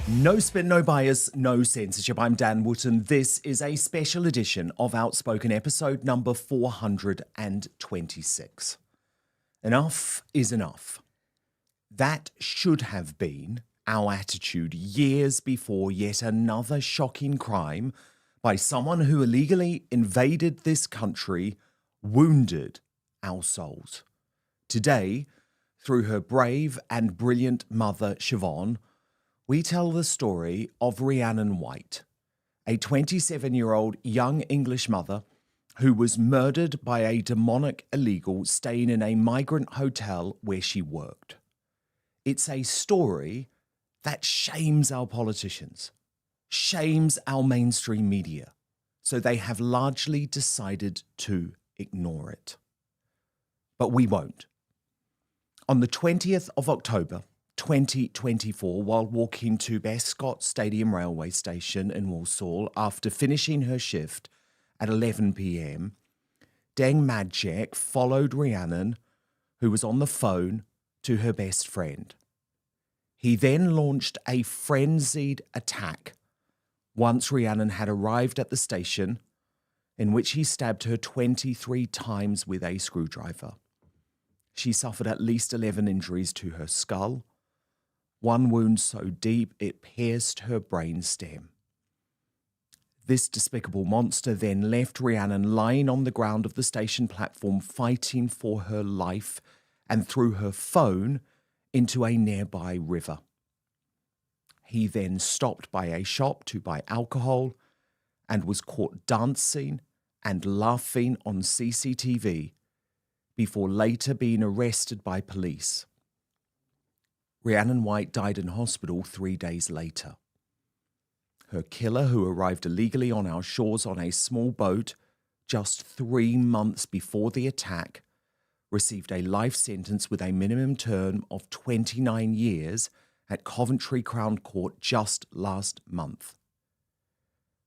No spin, no bias, no censorship. I'm Dan Wootton. This is a special edition of Outspoken, episode number 426. Enough is enough. That should have been our attitude years before yet another shocking crime by someone who illegally invaded this country wounded our souls. Today, through her brave and brilliant mother, Siobhan, we tell the story of Rhiannon Whyte, a 27-year-old young English mother who was murdered by a demonic illegal staying in a migrant hotel where she worked. It's a story that shames our politicians, shames our mainstream media, so they have largely decided to ignore it. But we won't. On the 20th of October, 2024, while walking to Bescot Stadium railway station in Walsall after finishing her shift at 11 p.m, Deng Majek followed Rhiannon, who was on the phone, to her best friend. He then launched a frenzied attack once Rhiannon had arrived at the station, in which he stabbed her 23 times with a screwdriver. She suffered at least 11 injuries to her skull, one wound so deep it pierced her brain stem. This despicable monster then left Rhiannon lying on the ground of the station platform fighting for her life and threw her phone into a nearby river. He then stopped by a shop to buy alcohol and was caught dancing and laughing on CCTV before later being arrested by police. Rhiannon Whyte died in hospital 3 days later. Her killer, who arrived illegally on our shores on a small boat just 3 months before the attack, received a life sentence with a minimum term of 29 years at Coventry Crown Court just last month.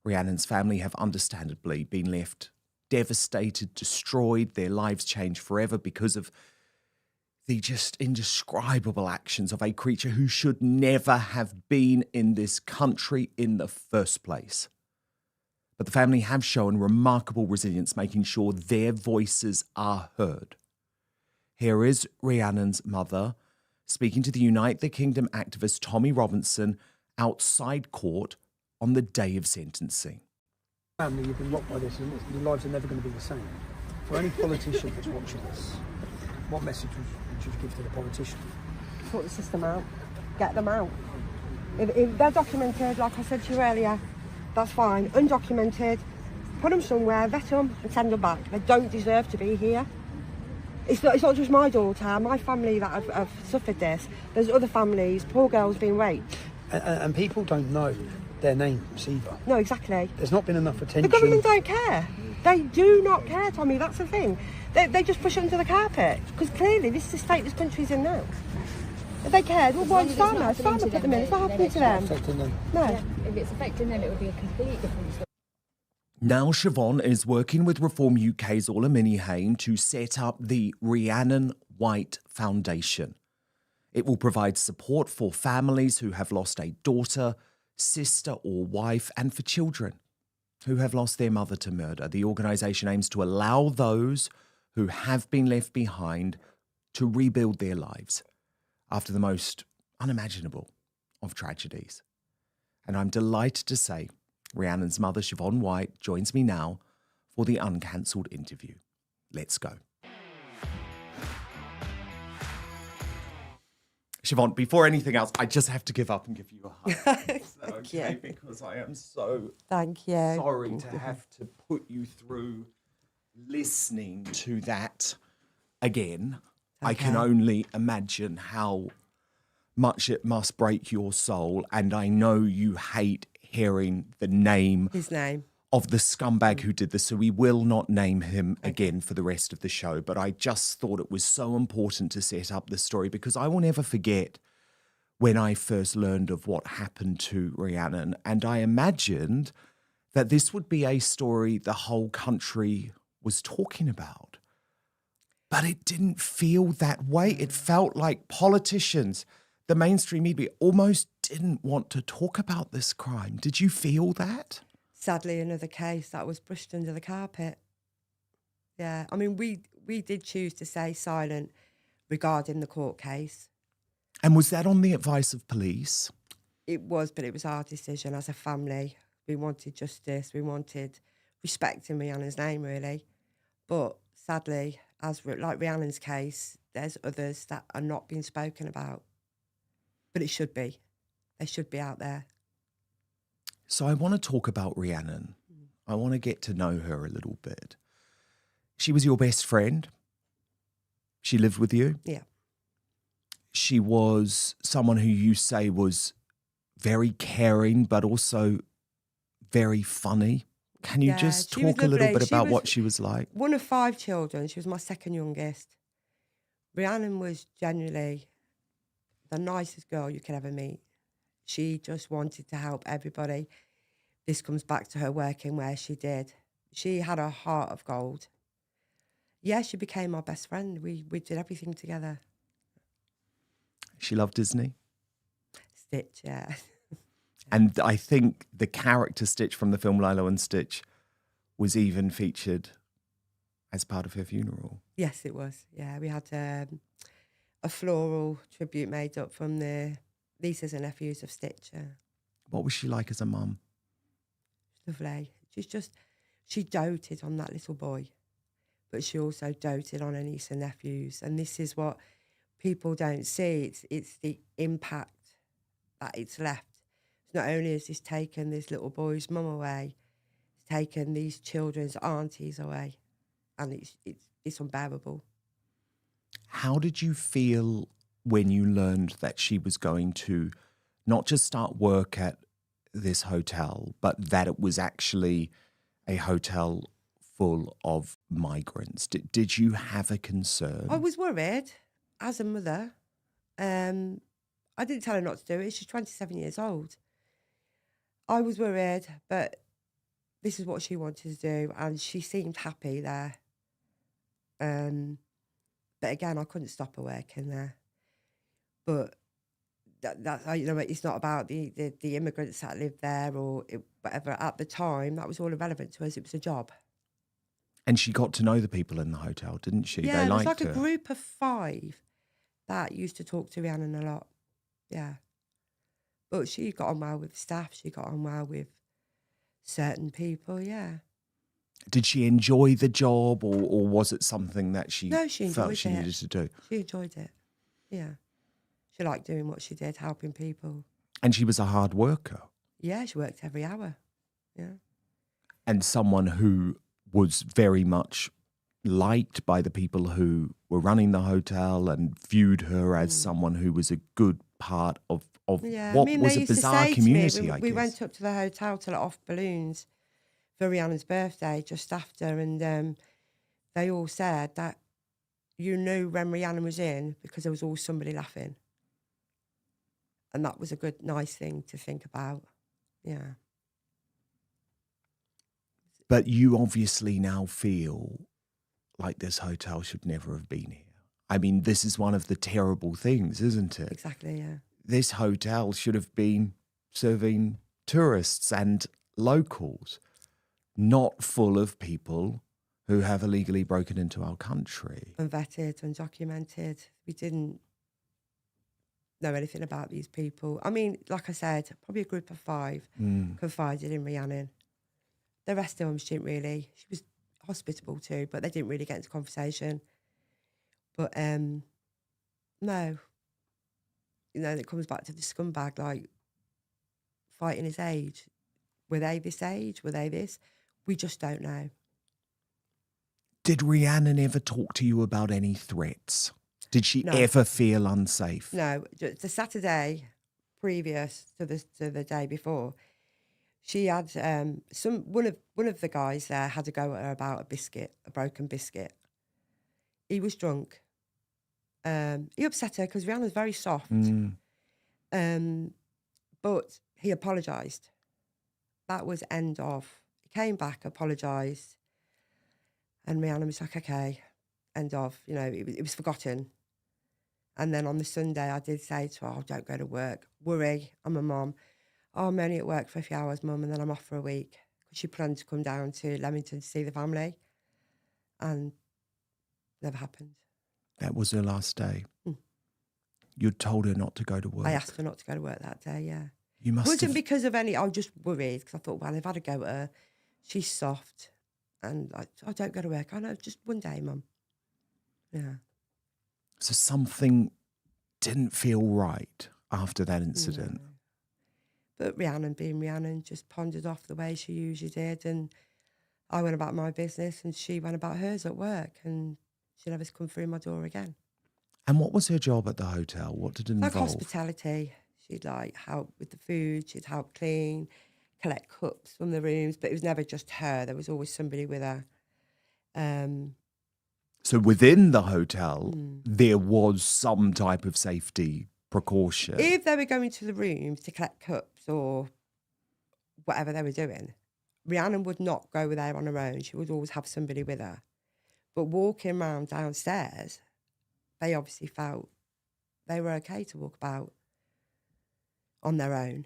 Rhiannon's family have understandably been left devastated, destroyed, their lives changed forever because of the just indescribable actions of a creature who should never have been in this country in the first place. But the family have shown remarkable resilience, making sure their voices are heard. Here is Rhiannon's mother speaking to the Unite the Kingdom activist Tommy Robinson outside court on the day of sentencing. Family, you've been rocked by this, and your lives are never going to be the same. For any politician that's watching this, what message would you give to the politician? Sort the system out, get them out. If they're documented, like I said to you earlier, that's fine. Undocumented, put them somewhere, vet them and send them back. They don't deserve to be here. It's not just my daughter, my family that have suffered this. There's other families, poor girls being raped. And people don't know their names either. No, exactly. There's not been enough attention. The government don't care. They do not care, Tommy, that's the thing. They just push it under the carpet, because clearly this is the state this country's in now. If they cared, well, why Starmer? Starmer put them in. It's not happening to them. Affecting them. No. Yeah, if it's affecting them, it would be a completely different story. Now Siobhan is working with Reform UK's Ola Minihane to set up the Rhiannon Whyte Foundation. It will provide support for families who have lost a daughter, sister or wife, and for children who have lost their mother to murder. The organisation aims to allow those who have been left behind to rebuild their lives after the most unimaginable of tragedies. And I'm delighted to say Rhiannon's mother, Siobhan Whyte, joins me now for the uncancelled interview. Let's go. Siobhan, before anything else, I just have to give up and give you a hug. Is that okay? you. Because I am so Thank you. sorry to have to put you through listening to that again. I can Okay. only imagine how much it must break your soul, and I know you hate hearing the name His name. of the scumbag who did this, so we will not name him again for the rest of the show. But I just thought it was so important to set up the story, because I will never forget when I first learned of what happened to Rhiannon, and I imagined that this would be a story the whole country was talking about. But it didn't feel that way. It felt like politicians, the mainstream media almost didn't want to talk about this crime. Did you feel that? Sadly, another case that was brushed under the carpet. Yeah, I mean, we did choose to stay silent regarding the court case. And was that on the advice of police? It was, but it was our decision as a family. We wanted justice. We wanted respect in Rhiannon's name, really. But sadly, like Rhiannon's case, there's others that are not being spoken about. But it should be. They should be out there. So I want to talk about Rhiannon. I want to get to know her a little bit. She was your best friend. She lived with you. Yeah. She was someone who you say was very caring, but also very funny. Can you just talk a little bit about what she was like? One of 5 children. She was my second youngest. Rhiannon was genuinely the nicest girl you could ever meet. She just wanted to help everybody. This comes back to her working where she did. She had a heart of gold. Yeah, she became my best friend. We did everything together. She loved Disney. Stitch, yeah. And I think the character Stitch from the film Lilo and Stitch was even featured as part of her funeral. Yes, it was. Yeah, we had a floral tribute made up from the nieces and nephews of Stitch. What was she like as a mum? Lovely. She doted on that little boy, but she also doted on her niece and nephews. And this is what people don't see. It's the impact that it's left. Not only has this taken this little boy's mum away, it's taken these children's aunties away, and it's unbearable. How did you feel when you learned that she was going to not just start work at this hotel, but that it was actually a hotel full of migrants? Did you have a concern? I was worried as a mother. I didn't tell her not to do it. She's 27 years old. I was worried, but this is what she wanted to do, and she seemed happy there. But again, I couldn't stop her working there. But that it's not about the immigrants that lived there or whatever. At the time, that was all irrelevant to us. It was a job. And she got to know the people in the hotel, didn't she? Yeah, they it was liked like her. a group of 5 that used to talk to Rhiannon a lot. Yeah. But she got on well with staff. She got on well with certain people, yeah. Did she enjoy the job or was it something that she No, she felt enjoyed she it. needed to do? She enjoyed it, yeah. She liked doing what she did, helping people. And she was a hard worker. Yeah, she worked every hour, yeah. And someone who was very much liked by the people who were running the hotel and viewed her as someone who was a good part of Yeah, what I mean, was they a used to bizarre say community, to me, I we guess. went up to the hotel to let off balloons for Rhiannon's birthday just after, and they all said that you knew when Rhiannon was in because there was always somebody laughing. And that was a good, nice thing to think about, yeah. But you obviously now feel like this hotel should never have been here. I mean, this is one of the terrible things, isn't it? Exactly, yeah. This hotel should have been serving tourists and locals, not full of people who have illegally broken into our country. Unvetted, undocumented. We didn't know anything about these people. I mean, like I said, probably a group of 5 confided in Rhiannon. The rest of them, she didn't really. She was hospitable too, but they didn't really get into conversation. But no. You know, it comes back to the scumbag, like, fighting his age. Were they this age? Were they this? We just don't know. Did Rhiannon ever talk to you about any threats? Did she No. ever feel unsafe? No, the Saturday previous to the day before, she had one of the guys there had to go at her about a broken biscuit. He was drunk. He upset her because Rhiannon's very soft. But he apologised. That was end of. He came back, apologised, and Rhiannon was like, okay, end of. You know, it was forgotten. And then on the Sunday, I did say to her, oh, don't go to work. Worry, I'm a mum. Oh, I'm only at work for a few hours, mum, and then I'm off for a week. She planned to come down to Leamington to see the family. And never happened. That was her last day. You'd told her not to go to work. I asked her not to go to work that day, yeah. You must It wasn't have... because of any, I was just worried because I thought, well, I've had a go at her. She's soft. And I don't go to work. I know, just one day, mum. Yeah. So something didn't feel right after that incident. No. But Rhiannon, being Rhiannon, just pondered off the way she usually did. And I went about my business and she went about hers at work. And she never come through my door again. And what was her job at the hotel? What did it involve? Like hospitality. She'd help with the food. She'd help clean, collect cups from the rooms. But it was never just her. There was always somebody with her. So within the hotel, there was some type of safety precaution. If they were going to the rooms to collect cups or whatever they were doing, Rhiannon would not go there on her own. She would always have somebody with her. But walking around downstairs, they obviously felt they were okay to walk about on their own.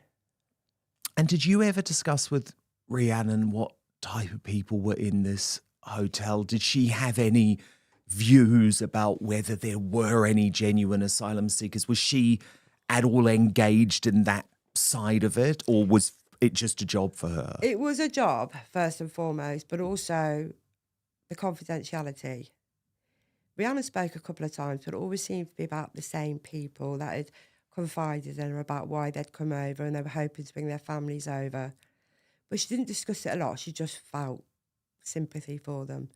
And did you ever discuss with Rhiannon what type of people were in this hotel? Did she have any views about whether there were any genuine asylum seekers? Was she at all engaged in that side of it, or was it just a job for her? It was a job, first and foremost, but also the confidentiality. Rhiannon spoke a couple of times, but it always seemed to be about the same people that had confided in her about why they'd come over and they were hoping to bring their families over. But she didn't discuss it a lot. She just felt sympathy for them.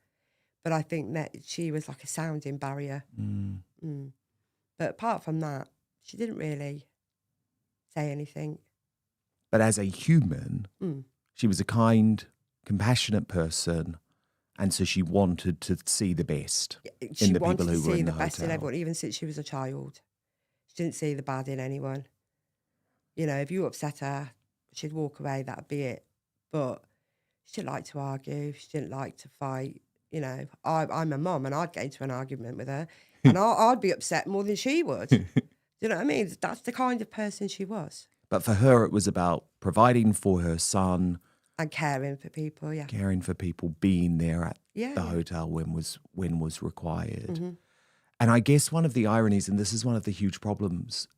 But I think that she was like a sounding barrier. But apart from that, she didn't really say anything. But as a human, she was a kind, compassionate person, and so she wanted to see the best in the people who were in the hotel. She wanted to see the best in everyone, even since she was a child. She didn't see the bad in anyone. You know, if you upset her, she'd walk away, that'd be it. But she didn't like to argue. She didn't like to fight. You know, I'm a mum and I'd get into an argument with her and I'd be upset more than she would. Do you know what I mean? That's the kind of person she was. But for her, it was about providing for her son. And caring for people, yeah. Caring for people, being there at the hotel when was required. And I guess one of the ironies, and this is one of the huge problems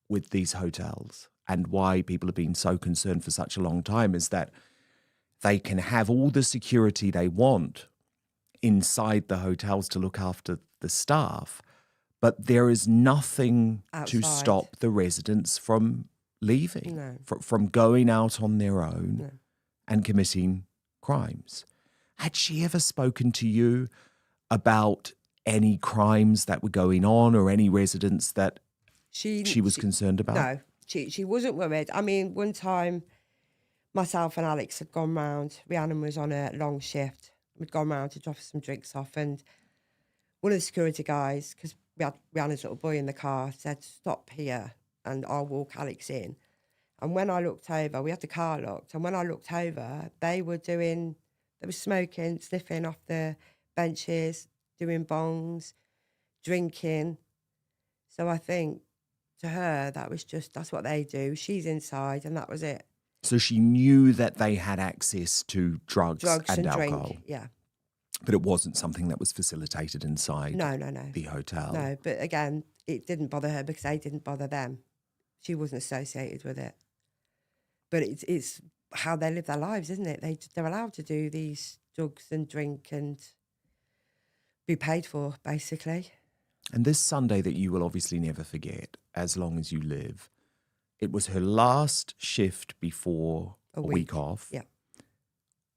with these hotels and why people have been so concerned for such a long time, is that they can have all the security they want inside the hotels to look after the staff, but there is nothing outside to stop the residents from leaving, from going out on their own and committing crimes. Had she ever spoken to you about any crimes that were going on or any residents that she was concerned about? No, she wasn't worried. I mean, one time myself and Alex had gone round. Rhiannon was on a long shift. We'd gone round to drop some drinks off, and one of the security guys, because we had Rhiannon's little boy in the car, said, stop here and I'll walk Alex in. And when I looked over, we had the car locked, and when I looked over, they were smoking, sniffing off the benches, doing bongs, drinking. So I think to her, that's what they do. She's inside and that was it. So she knew that they had access to drugs and alcohol. Drink, yeah. But it wasn't something that was facilitated inside the hotel. No, but again, it didn't bother her because they didn't bother them. She wasn't associated with it. But it's how they live their lives, isn't it? They're allowed to do these drugs and drink and be paid for, basically. And this Sunday that you will obviously never forget, as long as you live, it was her last shift before a week off. Yeah.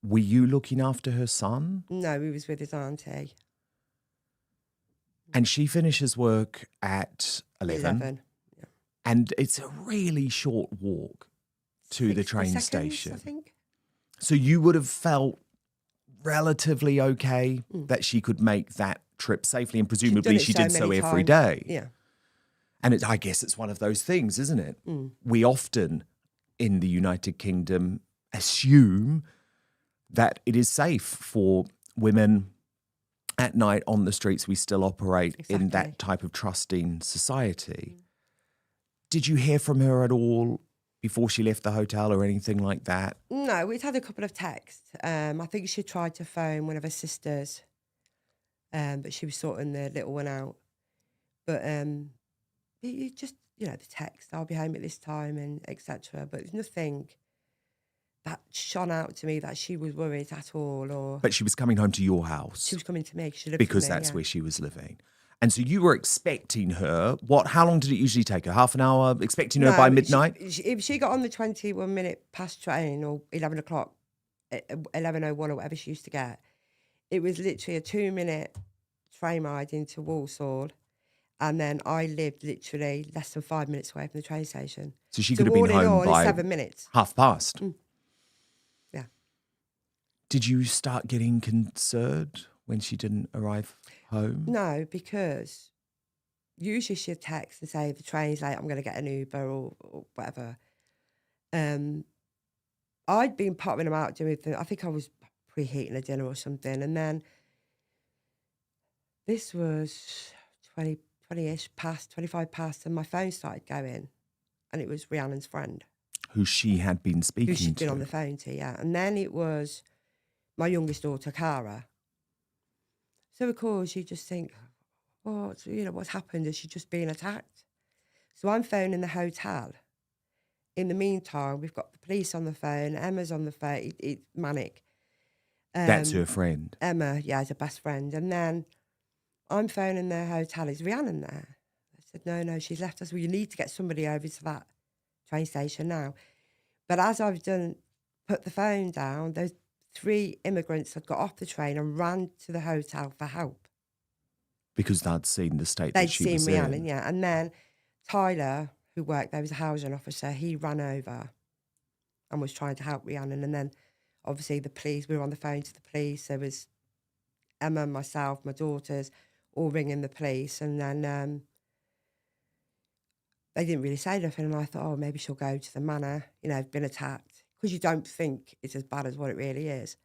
Were you looking after her son? No, he was with his auntie. And she finishes work at 11. Yeah. And it's a really short walk to the train station. I think. So you would have felt relatively okay that she could make that trip safely, and presumably she did so every day. Yeah. And I guess it's one of those things, isn't it? We often, in the United Kingdom, assume that it is safe for women at night on the streets, we still operate in Exactly. that type of trusting society. Did you hear from her at all before she left the hotel or anything like that? No, we'd had a couple of texts. I think she tried to phone one of her sisters, but she was sorting the little one out. But it just, the text, I'll be home at this time and etc. But there's nothing that shone out to me that she was worried at all, or But she was coming home to your house she was coming to me. She lived because with me, that's yeah. where she was living. And so you were expecting her. How long did it usually take her? Half an hour? Expecting her by midnight? If she got on the 21-minute past train or 11 o'clock, 11:01 or whatever she used to get, it was literally a 2-minute train ride into Walsall. And then I lived literally less than 5 minutes away from the train station. So she could have been all in home all, by 7 minutes. past. Yeah. Did you start getting concerned when she didn't arrive home? No, because usually she'd text and say, if the train's late, I'm going to get an Uber or whatever. I'd been popping them out doing I think I was preheating a dinner or something. And then this was 20-ish past, 25 past, and my phone started going. And it was Rhiannon's friend. Who she had been speaking Who she'd to. been on the phone to, yeah. And then it was my youngest daughter, Cara. So, of course, you just think, what's happened? Has she just been attacked? So I'm phoning the hotel. In the meantime, we've got the police on the phone, Emma's on the phone, it's manic. That's her friend. Emma, yeah, is her best friend. And then I'm phoning the hotel, is Rhiannon there? I said, no, she's left us. Well, you need to get somebody over to that train station now. But as I've put the phone down, those 3 immigrants had got off the train and ran to the hotel for help. Because they'd seen the state They'd that she seen was Rhiannon, in. yeah. And then Tyler, who worked there, was a housing officer, he ran over and was trying to help Rhiannon. And then obviously the police, we were on the phone to the police. There was Emma, myself, my daughters, all ringing the police. And then they didn't really say nothing. And I thought, maybe she'll go to the manor, been attacked. Because you don't think it's as bad as what it really is.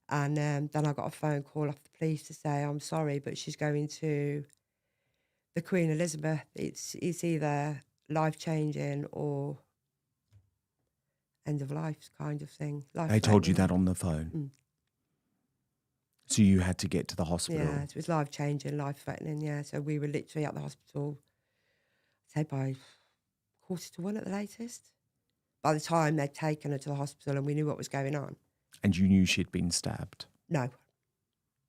And then I got a phone call off the police to say, I'm sorry, but she's going to the Queen Elizabeth. It's either life-changing or end of life kind of thing. They told you that on the phone? Mm. So you had to get to the hospital? Yeah, it was life-changing, life-threatening, yeah. So we were literally at the hospital, say by 1:45 at the latest. By the time they'd taken her to the hospital and we knew what was going on. And you knew she'd been stabbed? No.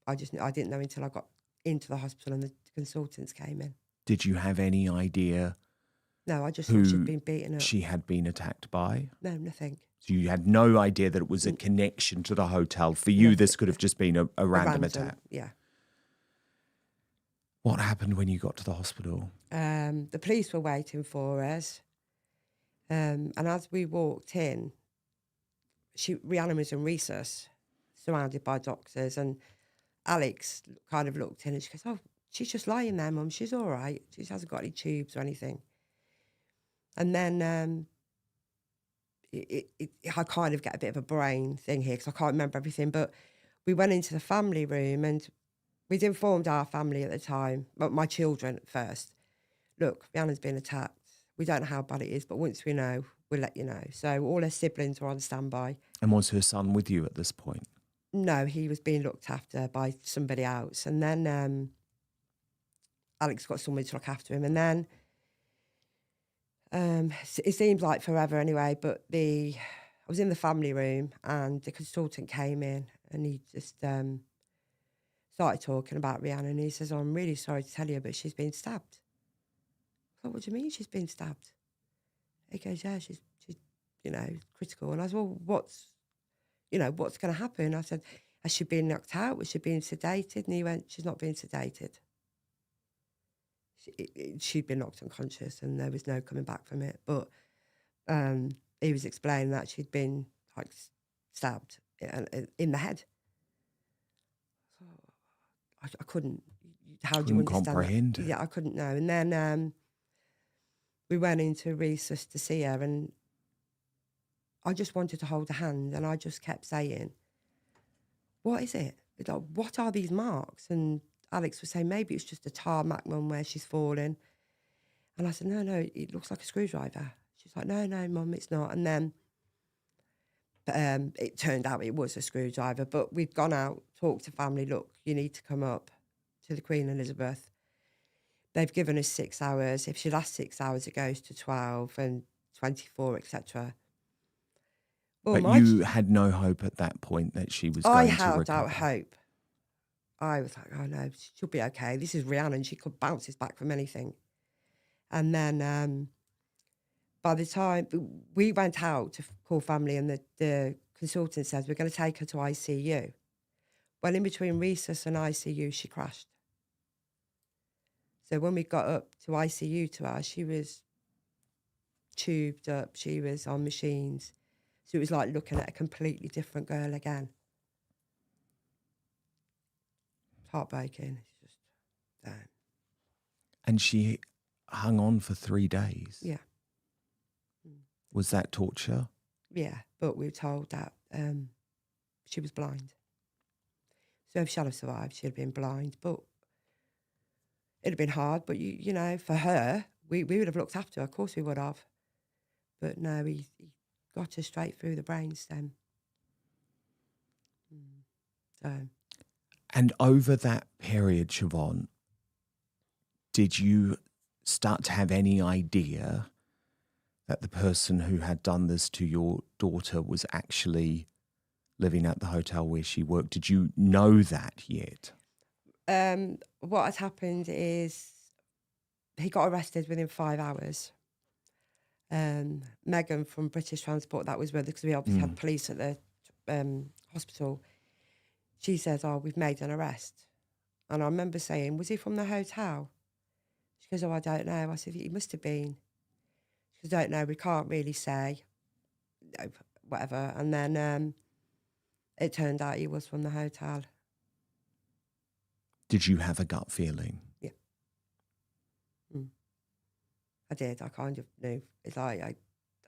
I didn't know until I got into the hospital and the consultants came in. Did you have any idea No, I just thought she'd been beaten up. she had been attacked by? No, nothing. So you had no idea that it was a connection to the hotel. For you, this could have just been a random attack. Yeah. What happened when you got to the hospital? The police were waiting for us. And as we walked in, Rhiannon was in recess, surrounded by doctors, and Alex kind of looked in and she goes, oh, she's just lying there, Mum. She's all right. She hasn't got any tubes or anything. And then I kind of get a bit of a brain thing here because I can't remember everything, but we went into the family room and we'd informed our family at the time, but my children first. Look, Rhiannon's been attacked. We don't know how bad it is, but once we know, we'll let you know. So all her siblings were on standby. And was her son with you at this point? No, he was being looked after by somebody else. And then Alex got somebody to look after him. And then it seemed like forever anyway, but I was in the family room and the consultant came in and he just started talking about Rhiannon. And he says, I'm really sorry to tell you, but she's been stabbed. I thought, what do you mean she's been stabbed? He goes, yeah, she's critical. And I said, well, what's going to happen? I said, has she been knocked out? Was she being sedated? And he went, she's not being sedated. She'd been knocked unconscious and there was no coming back from it. But he was explaining that she'd been stabbed in the head. I couldn't. How do you understand comprehend that? it. Yeah, I couldn't know. And then we went into recess to see her, and I just wanted to hold her hand, and I just kept saying, "What is it? It's like, what are these marks? And Alex was saying, maybe it's just a tarmac, Mum, where she's fallen. And I said, no, it looks like a screwdriver. She's like, no, Mum, it's not. And then it turned out it was a screwdriver. But we'd gone out, talked to family, look, you need to come up to the Queen Elizabeth. They've given us 6 hours. If she lasts 6 hours, it goes to 12 and 24, etc. Well, But you had no hope at that point that she was going to recover. I held out hope. I was like, oh no, she'll be okay. This is Rhiannon. She could bounce this back from anything. And then by the time we went out to call family, and the consultant says, we're going to take her to ICU. Well, in between resus and ICU, she crashed. So when we got up to ICU to her, she was tubed up. She was on machines. So it was like looking at a completely different girl again. It's heartbreaking. It's just, damn. And she hung on for 3 days. Yeah. Was that torture? Yeah, but we were told that she was blind. So if she'd have survived, she'd have been blind. But it'd have been hard. But, you know, for her, we would have looked after her. Of course we would have. But no, he got her straight through the brainstem. So. And over that period, Siobhan, did you start to have any idea that the person who had done this to your daughter was actually living at the hotel where she worked? Did you know that yet? What had happened is he got arrested within 5 hours. Megan from British Transport, that was with us, because we obviously had police at the hospital. She says, oh, we've made an arrest. And I remember saying, was he from the hotel? She goes, oh, I don't know. I said, he must have been. She goes, don't know, we can't really say. Whatever. And then it turned out he was from the hotel. Did you have a gut feeling? Yeah. I did. I kind of knew. It's like, I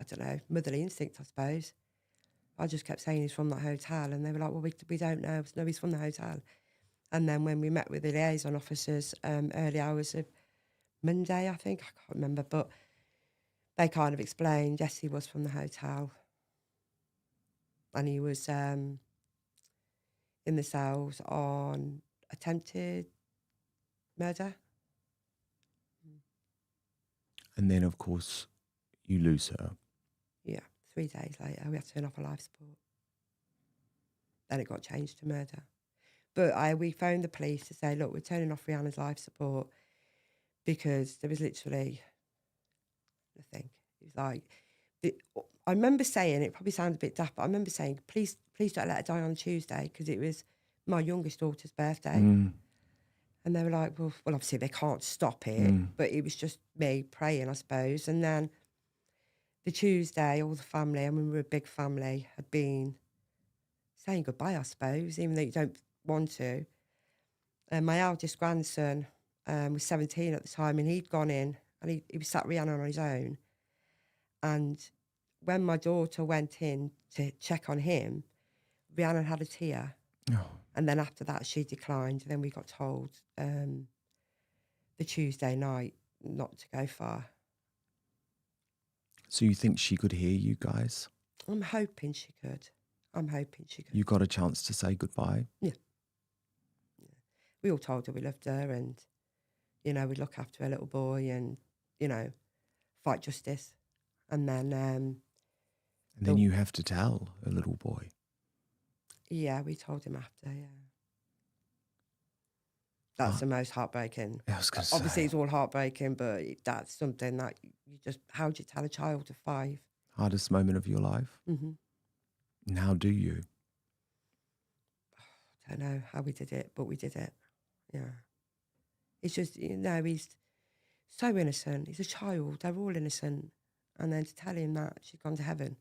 don't know, motherly instinct, I suppose. I just kept saying he's from that hotel, and they were like, well, we don't know. No, he's from the hotel. And then when we met with the liaison officers early hours of Monday, I think, I can't remember, but they kind of explained, yes, he was from the hotel. And he was in the cells on attempted murder. And then, of course, you lose her. Yeah, 3 days later, we had to turn off her life support. Then it got changed to murder. But we phoned the police to say, look, we're turning off Rhiannon's life support because there was literally nothing. It was like, I remember saying, it probably sounds a bit daft, but I remember saying, please don't let her die on Tuesday, because it was my youngest daughter's birthday. And they were like, well, obviously they can't stop it, but it was just me praying, I suppose. And then the Tuesday, all the family, I mean, we were a big family, had been saying goodbye, I suppose, even though you don't want to. And my eldest grandson was 17 at the time, and he'd gone in, and he was sat Rhiannon on his own. And when my daughter went in to check on him, Rhiannon had a tear. Oh. And then after that, she declined. Then we got told the Tuesday night not to go far. So you think she could hear you guys? I'm hoping she could. You got a chance to say goodbye? Yeah. We all told her we loved her, and, you know, we'd look after her little boy and, you know, fight justice. And then... and then you have to tell a little boy. Yeah, we told him after, yeah. That's the most heartbreaking. I was gonna Obviously, say. it's all heartbreaking, but that's something that you just... How do you tell a child of 5? Hardest moment of your life? Mm-hmm. And how do you? I don't know how we did it, but we did it. Yeah. It's just, you know, he's so innocent. He's a child. They're all innocent. And then to tell him that she's gone to heaven,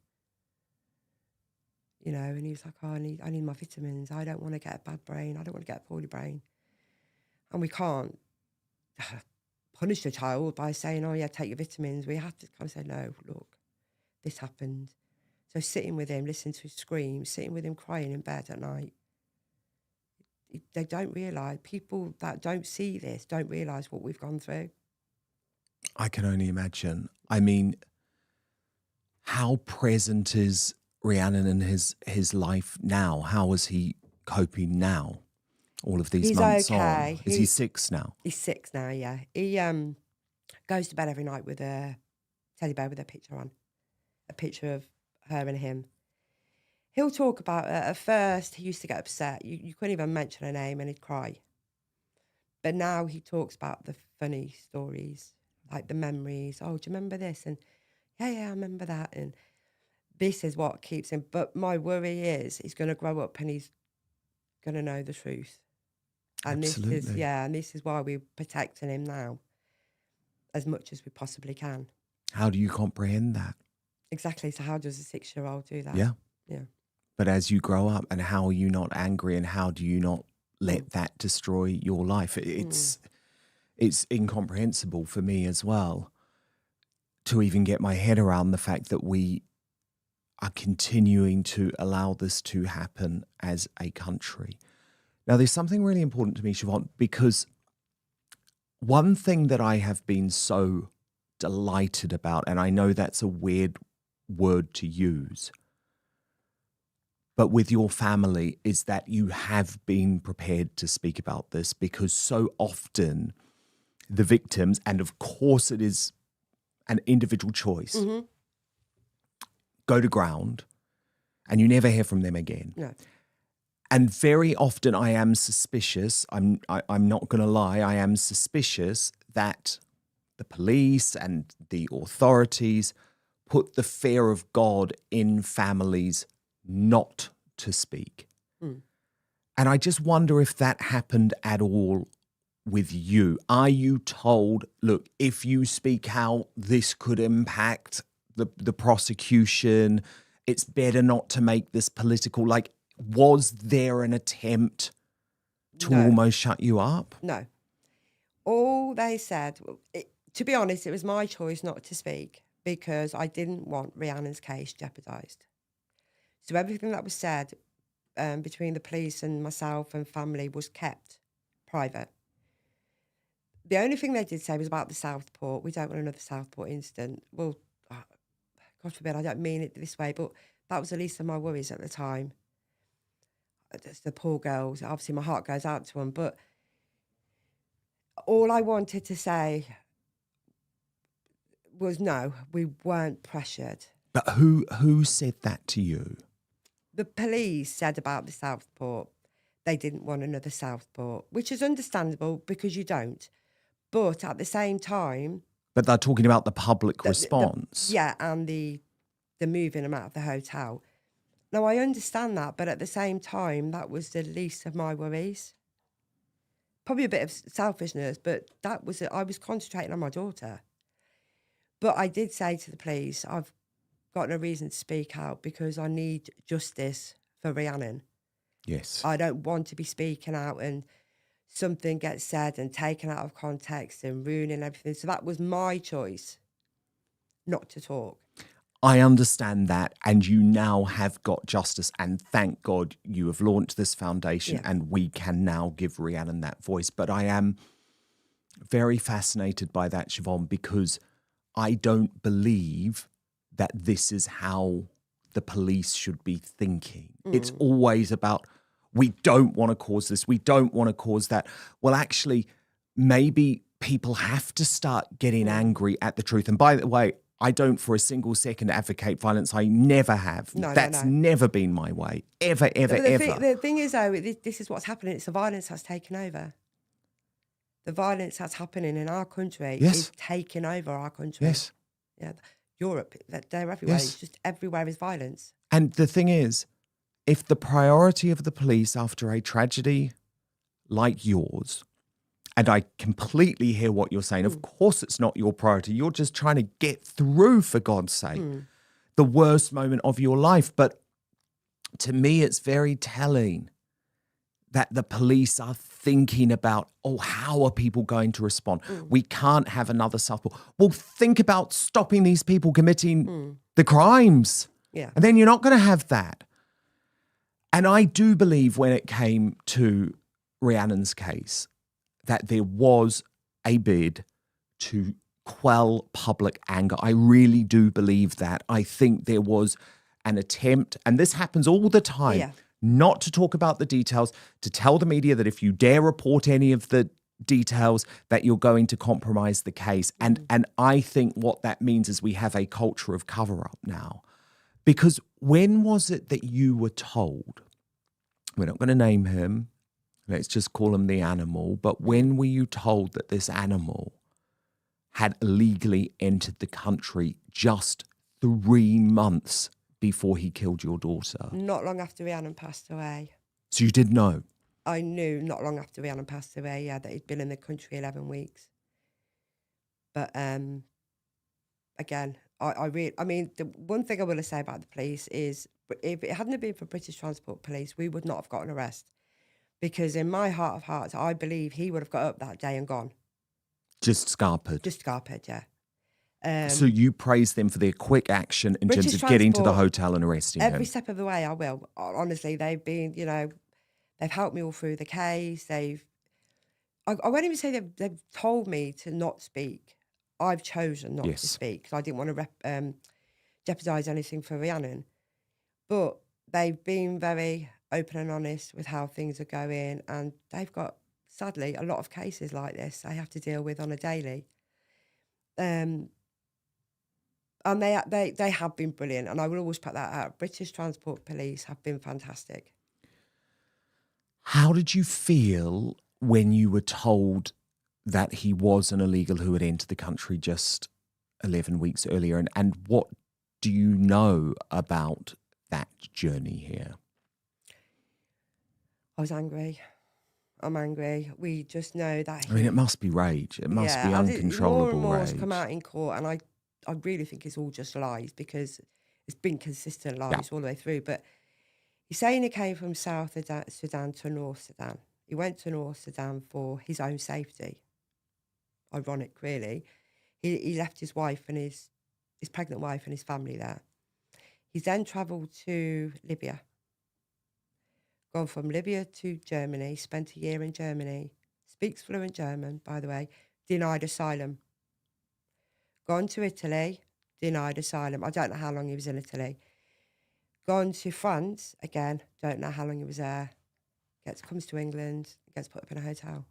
you know, and he was like, oh, I need my vitamins. I don't want to get a bad brain. I don't want to get a poorly brain. And we can't punish the child by saying, oh, yeah, take your vitamins. We have to kind of say, no, look, this happened. So sitting with him, listening to his screams, sitting with him crying in bed at night, they don't realise, people that don't see this don't realise what we've gone through. I can only imagine. I mean, how present is Rhiannon in his life now? How is he coping now? All of these He's months okay. on. Is he 6 now? He's 6 now, yeah. He goes to bed every night with a teddy bear with a picture on. A picture of her and him. He'll talk about it. At first, he used to get upset. You couldn't even mention her name and he'd cry. But now he talks about the funny stories, like the memories. Oh, do you remember this? And yeah, I remember that. And this is what keeps him. But my worry is he's going to grow up and he's going to know the truth. And Absolutely. this is why we're protecting him now as much as we possibly can. How do you comprehend that? Exactly. So how does a 6-year-old do that? Yeah. Yeah. But as you grow up, and how are you not angry, and how do you not let that destroy your life? It's incomprehensible for me as well to even get my head around the fact that we are continuing to allow this to happen as a country. Now, there's something really important to me, Siobhan, because one thing that I have been so delighted about, and I know that's a weird word to use, but with your family, is that you have been prepared to speak about this, because so often the victims, and of course it is an individual choice, go to ground and you never hear from them again. No. And very often I am suspicious, I'm not going to lie, I am suspicious that the police and the authorities put the fear of God in families not to speak. And I just wonder if that happened at all with you. Are you told, look, if you speak out, this could impact the prosecution, it's better not to make this political? Like, was there an attempt to almost shut you up? No. All they said, to be honest, it was my choice not to speak because I didn't want Rhiannon's case jeopardised. So everything that was said between the police and myself and family was kept private. The only thing they did say was about the Southport. We don't want another Southport incident. Well, God forbid, I don't mean it this way, but that was the least of my worries at the time. It's the poor girls. Obviously, my heart goes out to them. But all I wanted to say was no, we weren't pressured. But who said that to you? The police said about the Southport, they didn't want another Southport, which is understandable because you don't. But at the same time... But they're talking about the public response. And the moving them out of the hotel. Now, I understand that, but at the same time, that was the least of my worries. Probably a bit of selfishness, but that was it. I was concentrating on my daughter. But I did say to the police, I've got no reason to speak out because I need justice for Rhiannon. Yes. I don't want to be speaking out and something gets said and taken out of context and ruining everything. So that was my choice, not to talk. I understand that, and you now have got justice, and thank God you have launched this foundation and we can now give Rhiannon that voice. But I am very fascinated by that, Siobhan, because I don't believe that this is how the police should be thinking. It's always about, we don't want to cause this, we don't want to cause that. Well, actually, maybe people have to start getting angry at the truth. And by the way, I don't for a single second advocate violence. I never have. That's never been my way. Ever. The thing is, though, this is what's happening. It's the violence that's taken over. The violence that's happening in our country is taking over our country. Yes. Yeah. Europe, they're everywhere. Yes. It's just everywhere is violence. And the thing is, if the priority of the police after a tragedy like yours, and I completely hear what you're saying, of course it's not your priority. You're just trying to get through, for God's sake, the worst moment of your life. But to me, it's very telling that the police are thinking about, how are people going to respond? We can't have another Southport. Well, think about stopping these people committing the crimes. Yeah. And then you're not going to have that. And I do believe when it came to Rhiannon's case that there was a bid to quell public anger. I really do believe that. I think there was an attempt, and this happens all the time, not to talk about the details, to tell the media that if you dare report any of the details that you're going to compromise the case. And I think what that means is we have a culture of cover-up now. Because when was it that you were told, we're not going to name him, let's just call him the animal, but when were you told that this animal had illegally entered the country just 3 months before he killed your daughter? Not long after Rhiannon passed away. So you did know? I knew not long after Rhiannon passed away, that he'd been in the country 11 weeks. But again, I mean, the one thing I will say about the police is if it hadn't been for British Transport Police, we would not have got an arrest. Because in my heart of hearts, I believe he would have got up that day and gone. Just scarpered? Just scarpered, yeah. So you praise them for their quick action in British terms of getting to the Transport, hotel and arresting him? Every step of the way, I will. Honestly, they've been, they've helped me all through the case. I won't even say they've told me to not speak. I've chosen not to speak because I didn't want to jeopardise anything for Rhiannon. But they've been very open and honest with how things are going, and they've got, sadly, a lot of cases like this they have to deal with on a daily. And they have been brilliant, and I will always put that out. British Transport Police have been fantastic. How did you feel when you were told that he was an illegal who had entered the country just 11 weeks earlier? And what do you know about that journey here? I was angry. I'm angry. We just know that. I mean, it must be rage. It must be uncontrollable more rage. has come out in court, and I really think it's all just lies because it's been consistent lies all the way through. But he's saying he came from South Sudan to North Sudan. He went to North Sudan for his own safety. Ironic, really. He left his wife and his pregnant wife and his family there. He's then travelled to Libya. Gone from Libya to Germany, spent a year in Germany, speaks fluent German, by the way, denied asylum. Gone to Italy, denied asylum. I don't know how long he was in Italy. Gone to France, again, don't know how long he was there. Comes to England, gets put up in a hotel.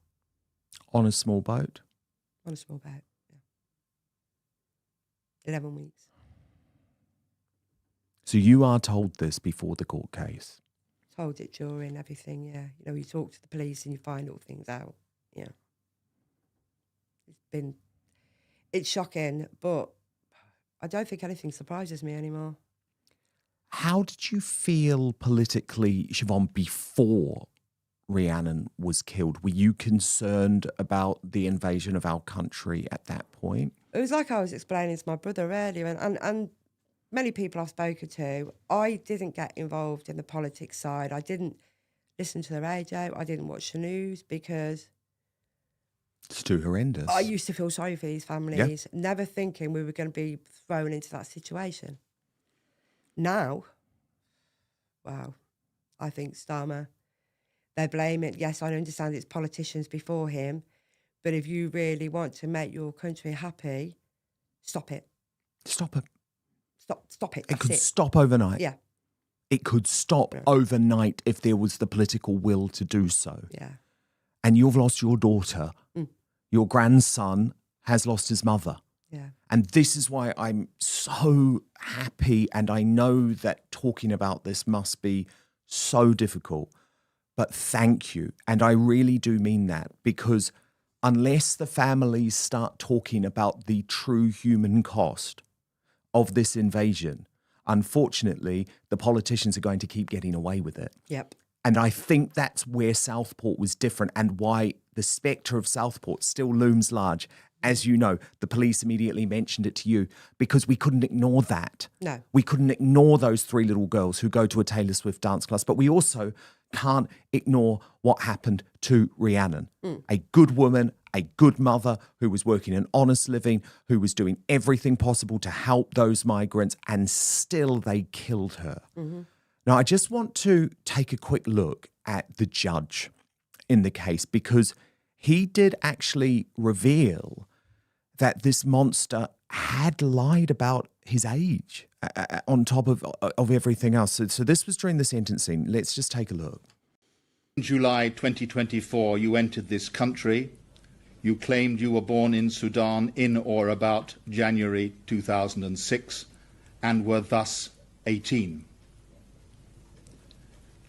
On a small boat? On a small boat, yeah. 11 weeks. So you are told this before the court case? Told it during everything, yeah. You talk to the police and you find all things out, yeah. It's shocking, but I don't think anything surprises me anymore. How did you feel politically, Siobhan, before Rhiannon was killed? Were you concerned about the invasion of our country at that point? It was like I was explaining to my brother earlier, and many people I've spoken to, I didn't get involved in the politics side. I didn't listen to the radio. I didn't watch the news because it's too horrendous. I used to feel sorry for these families, never thinking we were going to be thrown into that situation. Now, wow, I think Starmer, they blame it. Yes, I understand it's politicians before him, but if you really want to make your country happy, stop it. Stop it. Stop it. It could stop overnight. Yeah. It could stop overnight if there was the political will to do so. Yeah. And you've lost your daughter. Your grandson has lost his mother. Yeah. And this is why I'm so happy, and I know that talking about this must be so difficult, but thank you. And I really do mean that, because unless the families start talking about the true human cost of this invasion, unfortunately, the politicians are going to keep getting away with it. Yep. And I think that's where Southport was different, and why the spectre of Southport still looms large. As you know, the police immediately mentioned it to you because we couldn't ignore that. No. We couldn't ignore those 3 little girls who go to a Taylor Swift dance class, but we also can't ignore what happened to Rhiannon, a good woman, a good mother who was working an honest living, who was doing everything possible to help those migrants, and still they killed her. Now, I just want to take a quick look at the judge in the case, because he did actually reveal that this monster had lied about his age on top of everything else. So this was during the sentencing. Let's just take a look. In July 2024, you entered this country. You claimed you were born in Sudan in or about January 2006 and were thus 18.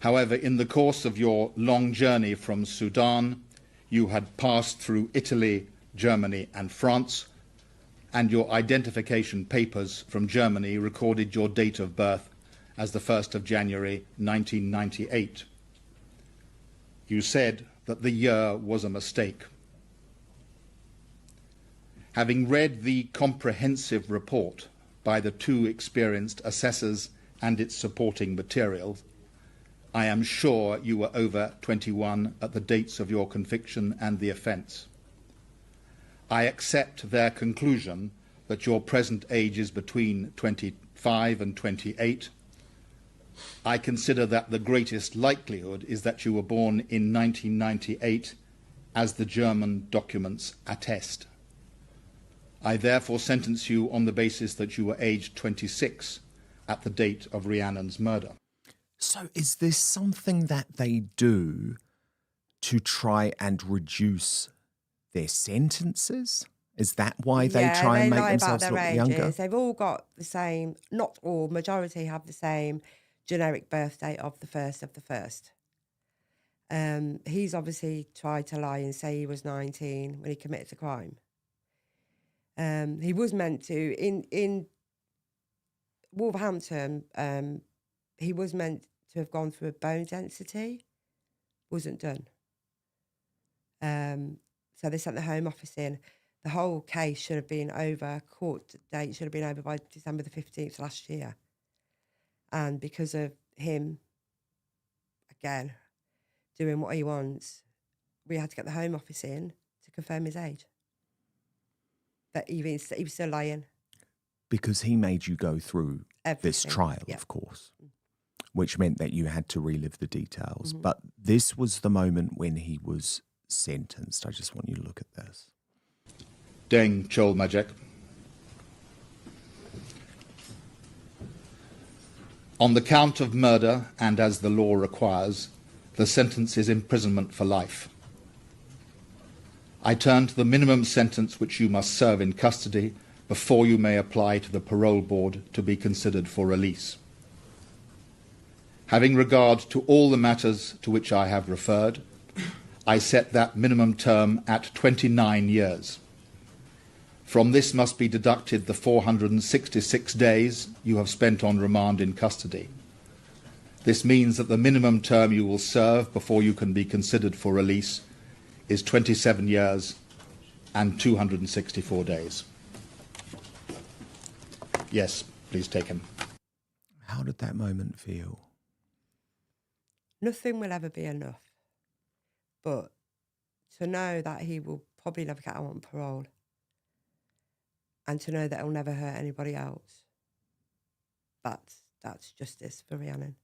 However, in the course of your long journey from Sudan, you had passed through Italy, Germany and France, and your identification papers from Germany recorded your date of birth as the 1st of January 1998. You said that the year was a mistake. Having read the comprehensive report by the two experienced assessors and its supporting materials, I am sure you were over 21 at the dates of your conviction and the offence. I accept their conclusion that your present age is between 25 and 28. I consider that the greatest likelihood is that you were born in 1998, as the German documents attest. I therefore sentence you on the basis that you were aged 26 at the date of Rhiannon's murder. So is this something that they do to try and reduce their sentences? Is that why they try and make themselves look younger? They've all got the same, not all, majority have the same generic birth date of the 1st of the 1st. He's obviously tried to lie and say he was 19 when he committed the crime. He was meant to, in Wolverhampton, he was meant to have gone through a bone density, wasn't done. So they sent the Home Office in. The whole case should have been over, court date should have been over by December the 15th last year. And because of him, again, doing what he wants, we had to get the Home Office in to confirm his age. That he was still lying. Because he made you go through this trial, of course, which meant that you had to relive the details. But this was the moment when he was sentenced. I just want you to look at this. Deng Majek. On the count of murder, and as the law requires, the sentence is imprisonment for life. I turn to the minimum sentence which you must serve in custody before you may apply to the parole board to be considered for release. Having regard to all the matters to which I have referred, I set that minimum term at 29 years. From this must be deducted the 466 days you have spent on remand in custody. This means that the minimum term you will serve before you can be considered for release is 27 years and 264 days. Yes, please take him. How did that moment feel? Nothing will ever be enough. But to know that he will probably never get out on parole, and to know that he'll never hurt anybody else, that's justice for Rhiannon.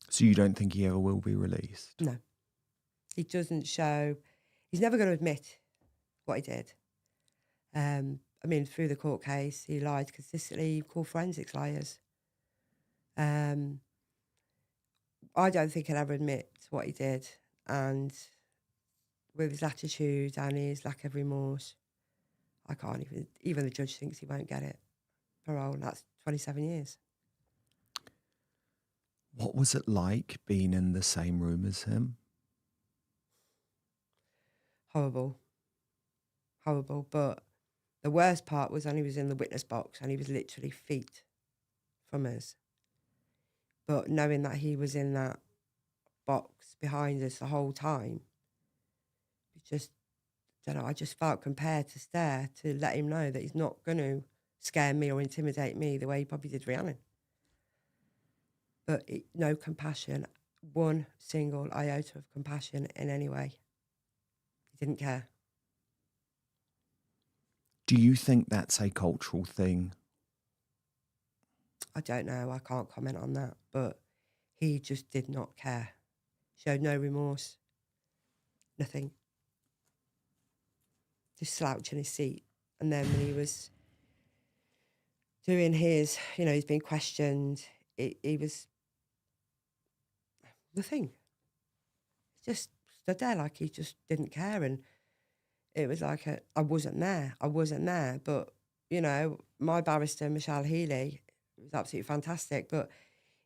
So you don't think he ever will be released? No. He doesn't show... He's never going to admit what he did. I mean, through the court case, he lied consistently. He called forensics liars. I don't think he'll ever admit what he did. And with his attitude and his lack of remorse, I can't even the judge thinks he won't get it. Parole, and that's 27 years. What was it like being in the same room as him? Horrible. But the worst part was when he was in the witness box and he was literally feet from us. But knowing that he was in that box behind us the whole time, I just felt compelled to stare to let him know that he's not going to scare me or intimidate me the way he probably did Rhiannon. But no compassion, one single iota of compassion in any way. He didn't care. Do you think that's a cultural thing? I don't know. I can't comment on that. But he just did not care. Showed no remorse. Nothing. Just slouch in his seat. And then when he was doing his, he's being questioned, he was nothing. Just stood there like he just didn't care. And it was like, I wasn't there. But, my barrister, Michelle Healy, was absolutely fantastic. But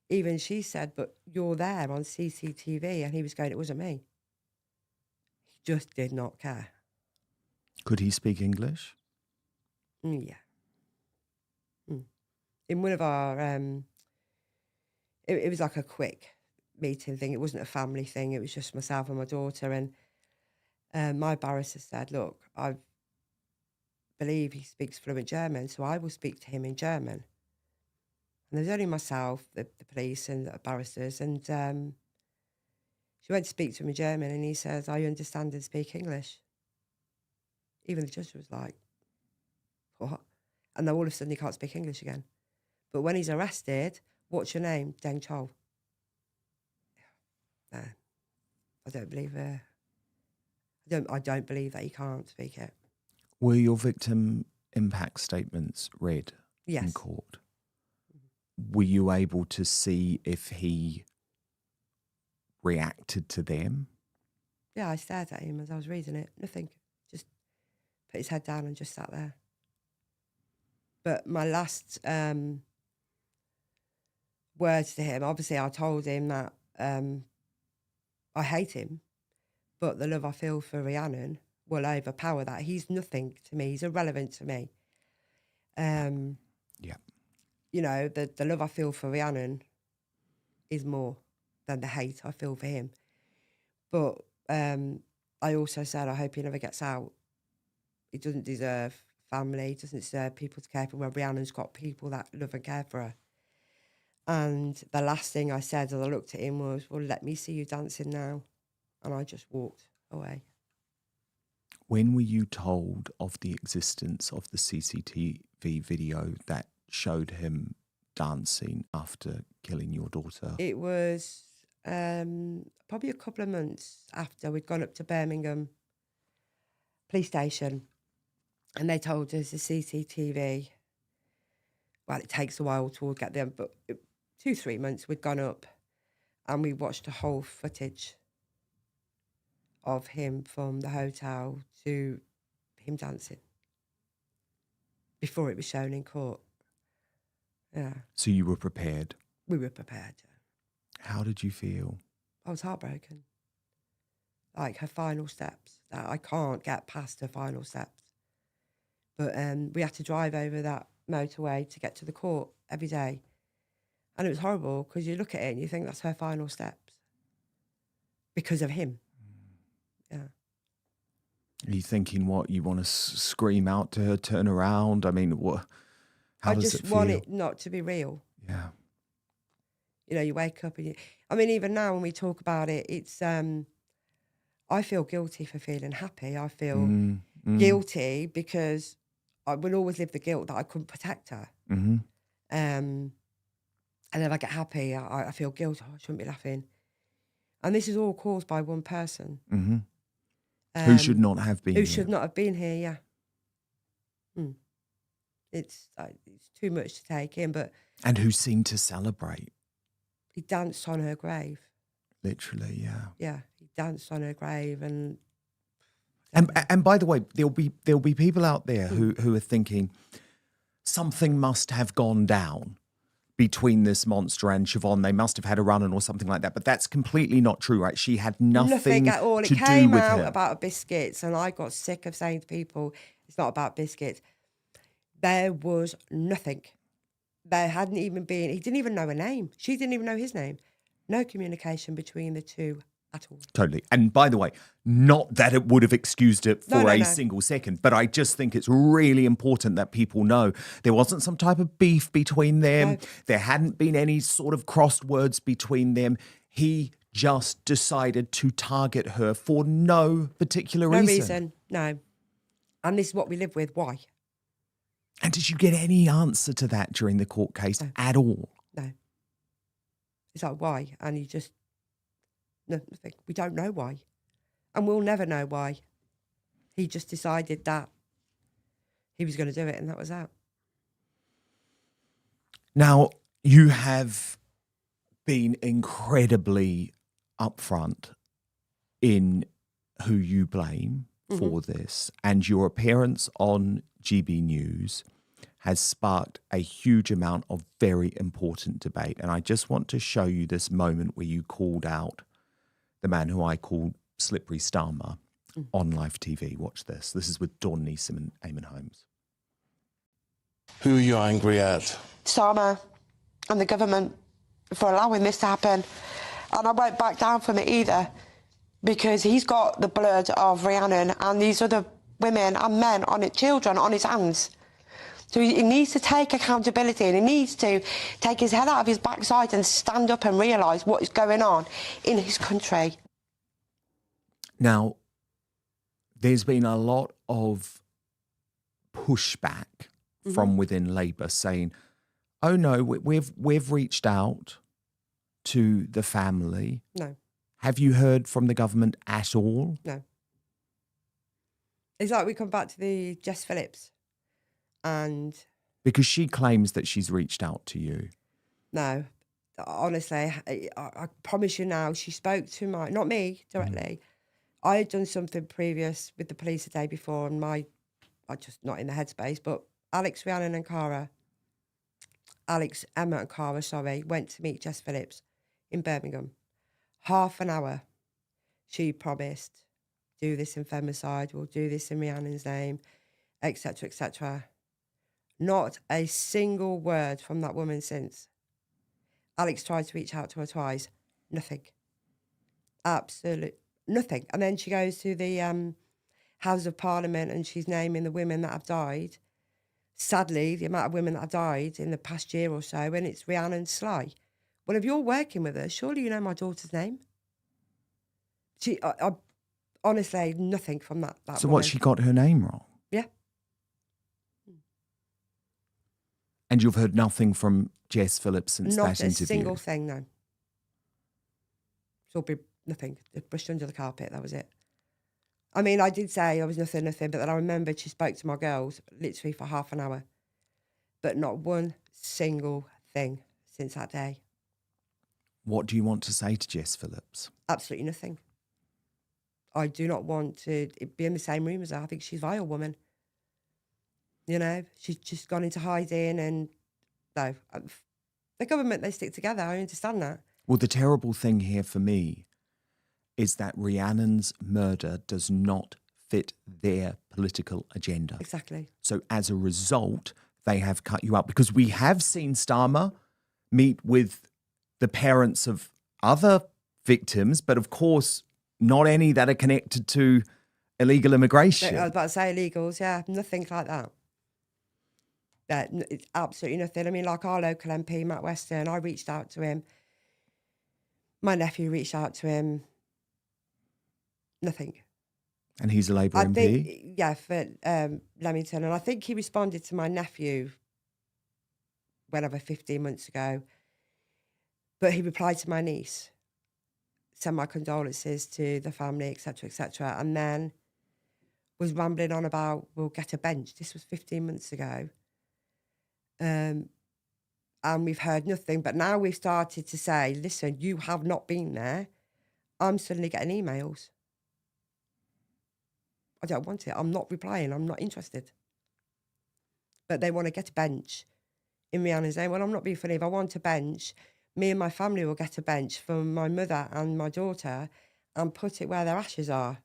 even she said, but you're there on CCTV. And he was going, it wasn't me. He just did not care. Could he speak English? Yeah. In one of our, it was like a quick meeting thing. It wasn't a family thing. It was just myself and my daughter. And my barrister said, look, I believe he speaks fluent German, so I will speak to him in German. And there's only myself, the police and the barristers. And she went to speak to him in German and he says, I understand and speak English. Even the judge was like, what? And then all of a sudden he can't speak English again. But when he's arrested, what's your name? Deng Chol. No, I don't believe it. I don't believe that he can't speak it. Were your victim impact statements read in court? Were you able to see if he reacted to them? Yeah, I stared at him as I was reading it. Nothing. Just put his head down and just sat there. But my last words to him, obviously I told him that I hate him, but the love I feel for Rhiannon will overpower that. He's nothing to me. He's irrelevant to me. Yeah. The love I feel for Rhiannon is more than the hate I feel for him. But I also said, I hope he never gets out. He doesn't deserve family, doesn't deserve people to care for him, where Rhiannon's got people that love and care for her. And the last thing I said as I looked at him was, well, let me see you dancing now. And I just walked away. When were you told of the existence of the CCTV video that showed him dancing after killing your daughter? It was probably a couple of months after we'd gone up to Birmingham police station and they told us the CCTV, well, it takes a while to get them, but 2-3 months we'd gone up and we watched the whole footage of him from the hotel to him dancing before it was shown in court. Yeah. So you were prepared? We were prepared. How did you feel? I was heartbroken. Like her final steps, that I can't get past her final steps. But we had to drive over that motorway to get to the court every day. And it was horrible because you look at it and you think that's her final steps because of him. Yeah. Are you thinking what? You want to scream out to her, turn around? I mean, what? How does it feel? I just want it not to be real. Yeah. You wake up and even now when we talk about it, it's, I feel guilty for feeling happy. I feel guilty because I will always live the guilt that I couldn't protect her. Mm-hmm. And then I get happy, I feel guilty. I shouldn't be laughing. And this is all caused by one person. Mm-hmm. Who should not have been Who here. should not have been here, yeah. It's too much to take in, but... And who seemed to celebrate. He danced on her grave. Literally, yeah. Yeah, he danced on her grave and by the way, there'll be people out there who are thinking something must have gone down between this monster and Siobhan. They must have had a run-in or something like that. But that's completely not true, right? She had nothing at all. It to do came with out him. about biscuits, and I got sick of saying to people, it's not about biscuits. There was nothing. There hadn't even been, he didn't even know her name. She didn't even know his name. No communication between the two at all. Totally. And by the way, not that it would have excused it for No. single second, but I just think it's really important that people know there wasn't some type of beef between them. No. There hadn't been any sort of crossed words between them. He just decided to target her for no particular reason. No reason, no. And this is what we live with. Why? And did you get any answer to that during the court case at all? No. It's like, why? And you just, no, nothing. We don't know why. And we'll never know why. He just decided that he was going to do it, and that was that. Now, you have been incredibly upfront in who you blame for this, and your appearance on GB News has sparked a huge amount of very important debate. And I just want to show you this moment where you called out the man who I call Slippery Starmer on live TV. Watch this. This is with Dawn Neeson and Eamon Holmes. Who are you angry at? Starmer and the government for allowing this to happen. And I won't back down from it either, because he's got the blood of Rhiannon and these other women and men on it, children on his hands. So he needs to take accountability, and he needs to take his head out of his backside and stand up and realise what is going on in his country. Now, there's been a lot of pushback from within Labour saying, oh no, we've reached out to the family. No. Have you heard from the government at all? No. It's like we come back to the Jess Phillips, and Because she claims that she's reached out to you. no, honestly, I promise you now, she spoke to not me directly. I had done something previous with the police the day before, and I'm just not in the headspace, but Alex, Rhiannon and Emma and Cara, went to meet Jess Phillips in Birmingham. Half an hour. She promised, do this in femicide, we'll do this in Rhiannon's name, etc., etc. Not a single word from that woman since. Alex tried to reach out to her twice. Nothing. Absolute nothing. And then she goes to the House of Parliament and she's naming the women that have died. Sadly, the amount of women that have died in the past year or so, and it's Rhiannon Sly. Well, if you're working with her, surely you know my daughter's name. I honestly, nothing from that So woman. what, she got her name wrong? Yeah. And you've heard nothing from Jess Phillips since Not that a interview? single thing, no. It's all been nothing. Just brushed under the carpet, that was it. I mean, I did say I was nothing, but then I remembered she spoke to my girls literally for half an hour. But not one single thing since that day. What do you want to say to Jess Phillips? Absolutely nothing. I do not want to be in the same room as her. I think she's a vile woman. You know, she's just gone into hiding, and no. The government, they stick together. I understand that. Well, the terrible thing here for me is that Rhiannon's murder does not fit their political agenda. Exactly. So as a result, they have cut you out, because we have seen Starmer meet with the parents of other victims, but of course, not any that are connected to illegal immigration. I was about to say illegals, yeah, nothing like that. Yeah, it's absolutely nothing. I mean, like our local MP, Matt Weston, I reached out to him. My nephew reached out to him. Nothing. And he's a Labour I MP? think, yeah, for Leamington. And I think he responded to my nephew, whenever, 15 months ago. But he replied to my niece, sent my condolences to the family, etc., etc., and then was rambling on about, we'll get a bench. This was 15 months ago. And we've heard nothing. But now we've started to say, listen, you have not been there. I'm suddenly getting emails. I don't want it. I'm not replying. I'm not interested. But they want to get a bench in Rhiannon's name. Well, I'm not being funny. If I want a bench, me and my family will get a bench for my mother and my daughter and put it where their ashes are.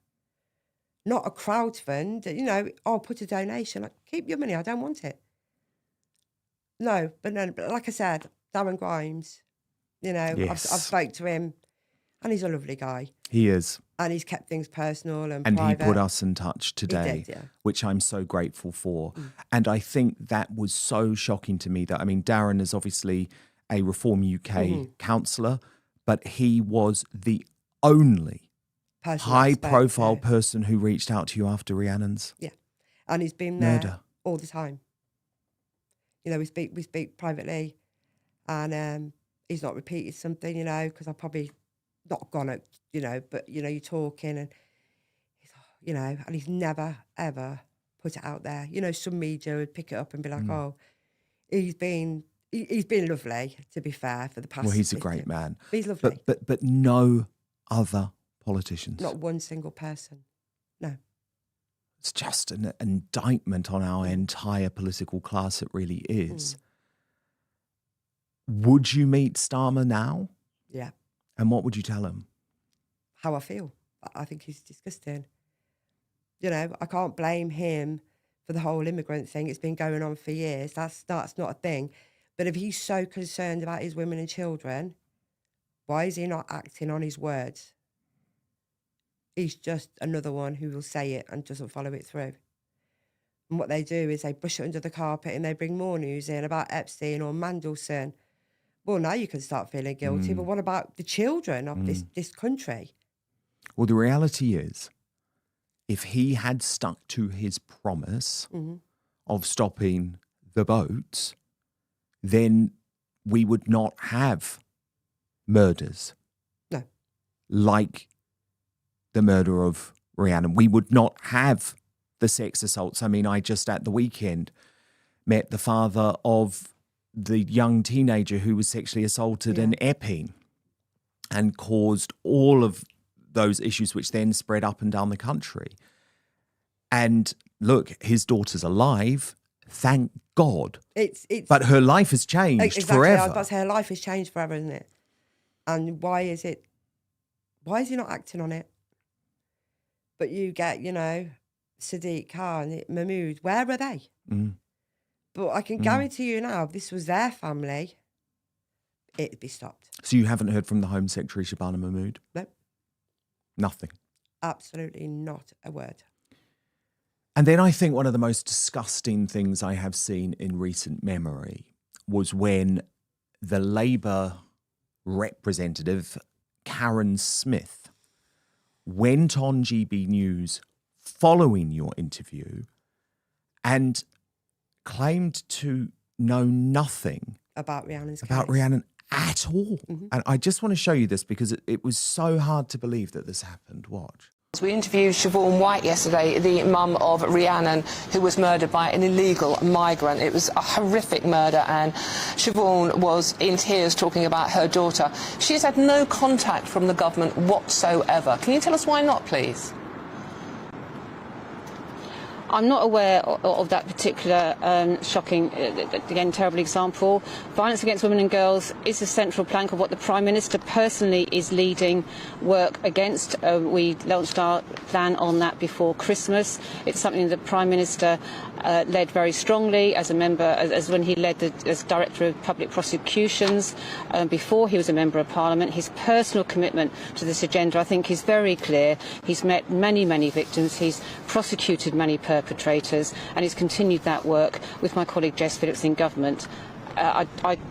Not a crowd fund, you know, I'll put a donation. Like, keep your money, I don't want it. No, but like I said, Darren Grimes, you know, Yes. I've spoke to him and he's a lovely guy. He is. And he's kept things personal and And private. he put us in touch today, did, yeah. which I'm so grateful for. And I think that was so shocking to me that, I mean, Darren is obviously a Reform UK councillor, but he was the only high-profile person who reached out to you after Rhiannon's and he's been there murder. all the time. You know, we speak privately, and he's not repeated something, you know, because I've probably not gone out, you know, but, you know, you're talking and you know, and he's never, ever put it out there. You know, some media would pick it up and be like, oh, he's been lovely, to be fair, for the past... Well, he's a great man. He's lovely. But no other politicians. Not one single person. No. It's just an indictment on our entire political class. It really is. Would you meet Starmer now? Yeah. And what would you tell him? How I feel. I think he's disgusting. You know, I can't blame him for the whole immigrant thing. It's been going on for years. That's not a thing. But if he's so concerned about his women and children, why is he not acting on his words? He's just another one who will say it and doesn't follow it through. And what they do is they brush it under the carpet and they bring more news in about Epstein or Mandelson. Well, now you can start feeling guilty, but what about the children of this country? Well, the reality is, if he had stuck to his promise of stopping the boats, then we would not have murders. No. Like the murder of Rhiannon. We would not have the sex assaults. I mean, I just at the weekend met the father of the young teenager who was sexually assaulted in Epping and caused all of those issues which then spread up and down the country. And look, his daughter's alive, thank God. It's but her life has changed forever. I was about to say, her life has changed forever, isn't it? And why is he not acting on it? But you get, you know, Sadiq Khan, Mahmood, where are they? But I can guarantee you now, if this was their family, it'd be stopped. So you haven't heard from the Home Secretary, Siobhan Mahmood? No. Nothing. Absolutely not a word. And then I think one of the most disgusting things I have seen in recent memory was when the Labour representative, Karen Smith, went on GB News following your interview and claimed to know nothing about Rhiannon's case. About Rhiannon at all. And I just want to show you this because it was so hard to believe that this happened. Watch. We interviewed Siobhan Whyte yesterday, the mum of Rhiannon, who was murdered by an illegal migrant. It was a horrific murder, and Siobhan was in tears talking about her daughter. She has had no contact from the government whatsoever. Can you tell us why not, please? I'm not aware of that particular shocking, again, terrible example. Violence against women and girls is the central plank of what the Prime Minister personally is leading work against. We launched our plan on that before Christmas. It's something the Prime Minister led very strongly as a member, as when he led as Director of Public Prosecutions before he was a Member of Parliament. His personal commitment to this agenda, I think, is very clear. He's met many, many victims. He's prosecuted many perpetrators, and he's continued that work with my colleague Jess Phillips in government. I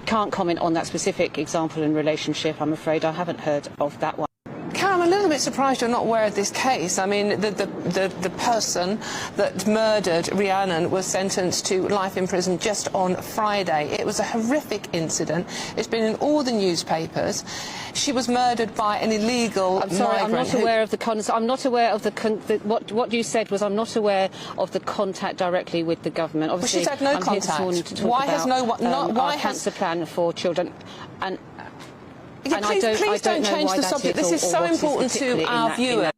can't comment on that specific example and relationship. I'm afraid I haven't heard of that one. Karen, I'm a little bit surprised you're not aware of this case. I mean, the person that murdered Rhiannon was sentenced to life in prison just on Friday. It was a horrific incident. It's been in all the newspapers. She was murdered by an illegal I'm sorry, migrant. I'm not aware of the I'm not aware of what you said was I'm not aware of the contact directly with the government. Obviously, well, she's had no I'm contact. Here this morning to talk why about has no one? Why our cancer plan for children and. Yeah, please don't change the subject. This is so important to our viewers.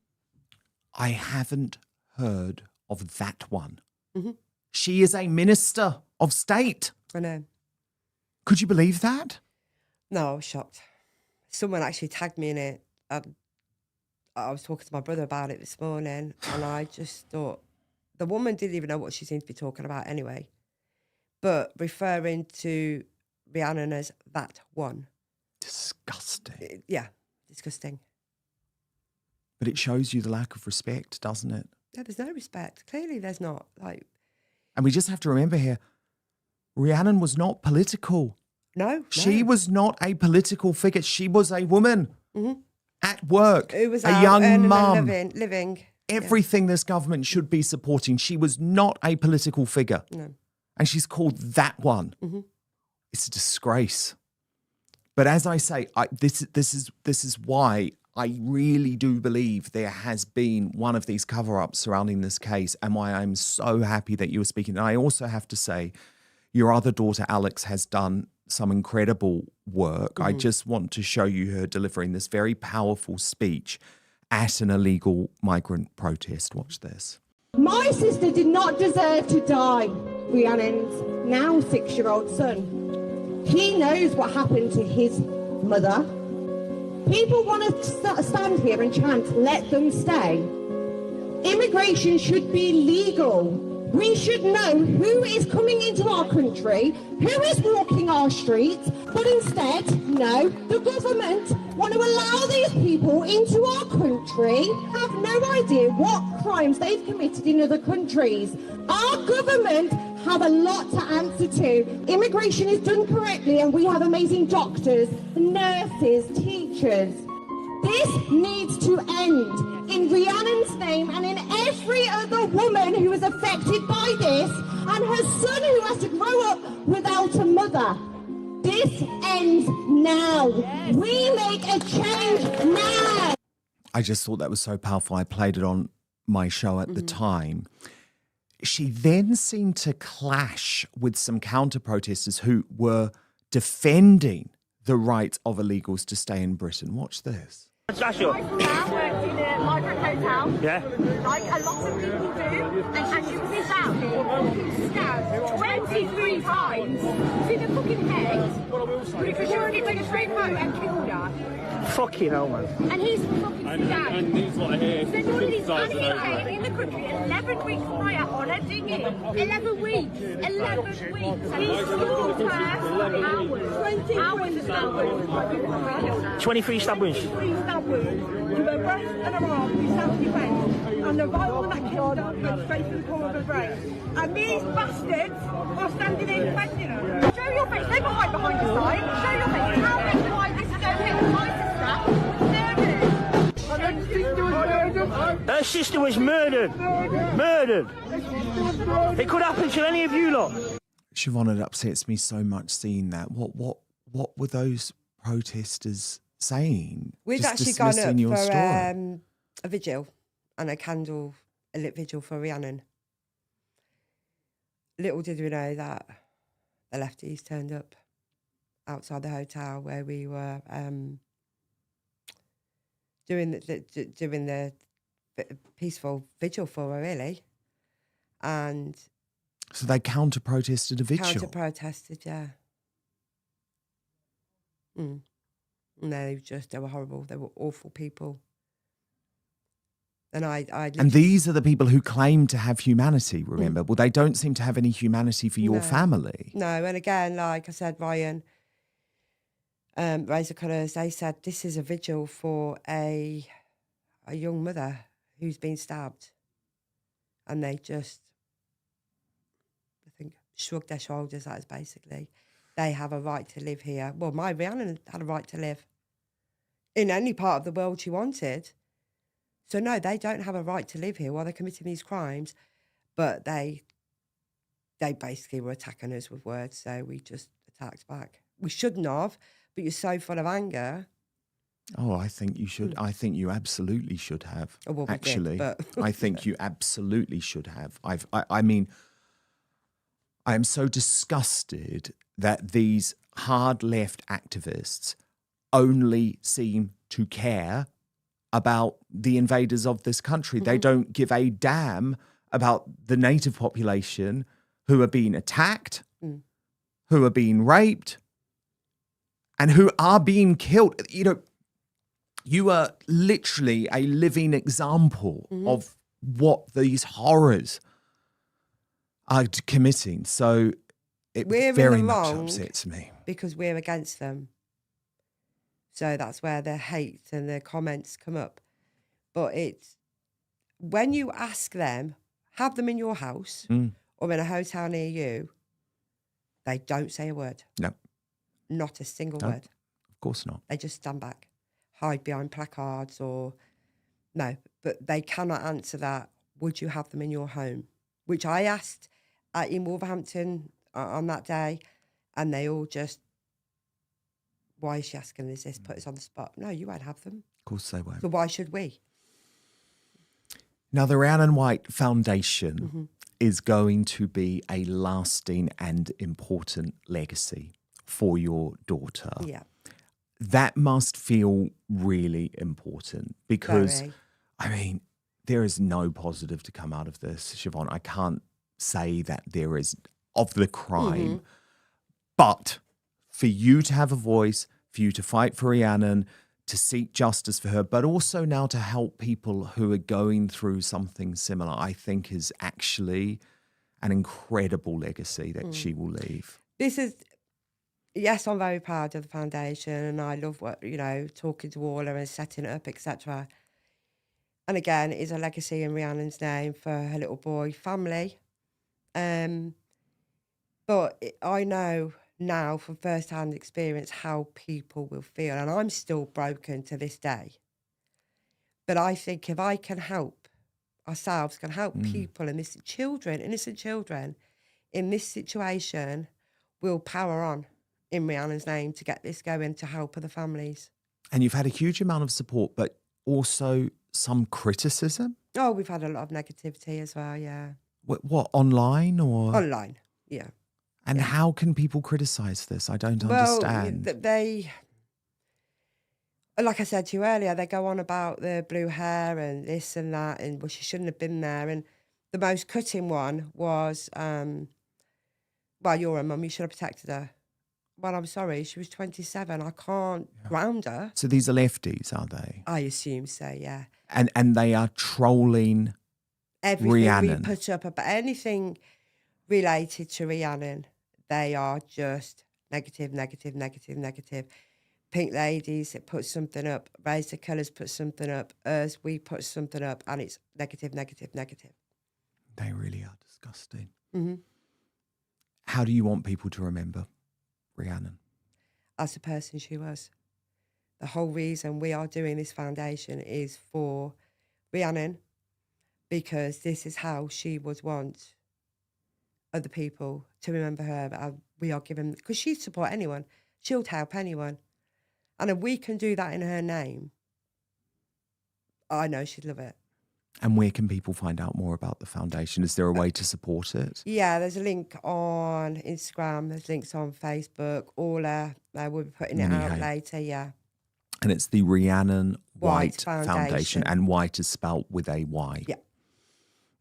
I haven't heard of that one. She is a Minister of State. I know. Could you believe that? No, I was shocked. Someone actually tagged me in it. I was talking to my brother about it this morning, and I just thought, the woman didn't even know what she seemed to be talking about anyway. But referring to Rhiannon as that one. Disgusting. Yeah, disgusting. But it shows you the lack of respect, doesn't it? Yeah, there's no respect. Clearly there's not. And we just have to remember here, Rhiannon was not political. No. She was not a political figure. She was a woman at work, Who was a young mum. living. Everything this government should be supporting. She was not a political figure. No. And she's called that one. It's a disgrace. But as I say, this is why I really do believe there has been one of these cover-ups surrounding this case, and why I'm so happy that you were speaking. And I also have to say, your other daughter, Alex, has done some incredible work. I just want to show you her delivering this very powerful speech at an illegal migrant protest. Watch this. My sister did not deserve to die. Rhiannon's now 6-year-old son. He knows what happened to his mother. People want to stand here and chant, let them stay. Immigration should be legal. We should know who is coming into our country, who is walking our streets, but instead, no, the government want to allow these people into our country, have no idea what crimes they've committed in other countries. Our government have a lot to answer to. Immigration is done correctly and we have amazing doctors, nurses, teachers. This needs to end. In Rhiannon's name and in every other woman who is affected by this and her son who has to grow up without a mother. This ends now. Yes. We make a change now. I just thought that was so powerful. I played it on my show at the time. She then seemed to clash with some counter-protesters who were defending the right of illegals to stay in Britain. Watch this. Sasha. My mum worked in a migrant hotel. Yeah. Like a lot of people do. And she was in that stabbed 23 times to the fucking head because she was getting a straight coat and killed her. Fucking hell, man. And he's fucking stabbed. And these lot here. Then all of these, and he came in the country 11 weeks prior on a dinghy. 11 weeks. 11 weeks. He stalked her for hours. Hours and hours. 23 stab wounds. 23 stab wounds to her breast and her arm with self-defense. And the right one that killed her went straight to the core of her brain. And these bastards are standing there defending her. Show your face. They might hide behind your side. Show your face. How many times this is okay with my sister? Her sister was murdered. Murdered. It could happen to any of you lot. Siobhan, it upsets me so much seeing that. What were those protesters saying? We'd Just actually gone dismissing up your for story. a vigil and a lit vigil for Rhiannon. Little did we know that the lefties turned up outside the hotel where we were doing the peaceful vigil for her, really. And So they counter-protested a vigil? counter-protested, yeah. And they were horrible. They were awful people. And these are the people who claim to have humanity, remember? Well, they don't seem to have any humanity for your family. No, and again, like I said, Ryan, Razor Colours, they said this is a vigil for a young mother who's been stabbed. And they just, I think, shrugged their shoulders. That is basically, they have a right to live here. Well, my Rhiannon had a right to live in any part of the world she wanted. So no, they don't have a right to live here while they're committing these crimes. But they basically were attacking us with words, so we just attacked back. We shouldn't have, but you're so full of anger. Oh, I think you should. I think you absolutely should have. Oh, well, we actually, did, but I think you absolutely should have. I mean, I am so disgusted that these hard left activists only seem to care about the invaders of this country. They don't give a damn about the native population who are being attacked, who are being raped, and who are being killed. You know, you are literally a living example of what these horrors are committing. So it very much upsets me. Because we're against them. So that's where the hate and the comments come up. But it's when you ask them, have them in your house or in a hotel near you, they don't say a word. No. Not a single No, word. Of course not. They just stand back, hide behind placards or... No, but they cannot answer that, would you have them in your home? Which I asked in Wolverhampton on that day, and they all just why is she asking us this? Put us on the spot. No, you won't have them. Of course they won't. So why should we? Now, the Rhiannon Whyte Foundation is going to be a lasting and important legacy for your daughter. Yeah. That must feel really important because, Very. I mean, there is no positive to come out of this, Siobhan. I can't say that there is of the crime, but for you to have a voice, for you to fight for Rhiannon, to seek justice for her, but also now to help people who are going through something similar, I think is actually an incredible legacy that she will leave. Yes, I'm very proud of the foundation and I love what, talking to all her and setting it up, etc. And again, it is a legacy in Rhiannon's name for her little boy family. But I know now from first-hand experience how people will feel, and I'm still broken to this day. But I think if I can help ourselves, can help people and innocent children in this situation, we'll power on in Rhiannon's name to get this going to help other families. And you've had a huge amount of support, but also some criticism? Oh, we've had a lot of negativity as well, yeah. What online or? Online, yeah. And how can people criticise this? I don't understand. They, like I said to you earlier, they go on about the blue hair and this and that, and well, she shouldn't have been there. And the most cutting one was, well, you're a mum, you should have protected her. Well, I'm sorry, she was 27. I can't ground her. So these are lefties, are they? I assume so, yeah. And they are trolling Everything Rhiannon. we put up about anything related to Rhiannon, they are just negative. Pink Ladies, it puts something up. Raise the Colours put something up. Us, we put something up, and it's negative. They really are disgusting. Mm-hmm. How do you want people to remember Rhiannon? As the person she was. The whole reason we are doing this foundation is for Rhiannon, because this is how she would want other people to remember her. We are giving, because she'd support anyone. She'll help anyone. And if we can do that in her name, I know she'd love it. And where can people find out more about the foundation? Is there a way to support it? Yeah, there's a link on Instagram. There's links on Facebook. We'll be putting it out later, yeah. And it's the Rhiannon Whyte Foundation. Foundation. And Whyte is spelt with a Y. Yeah.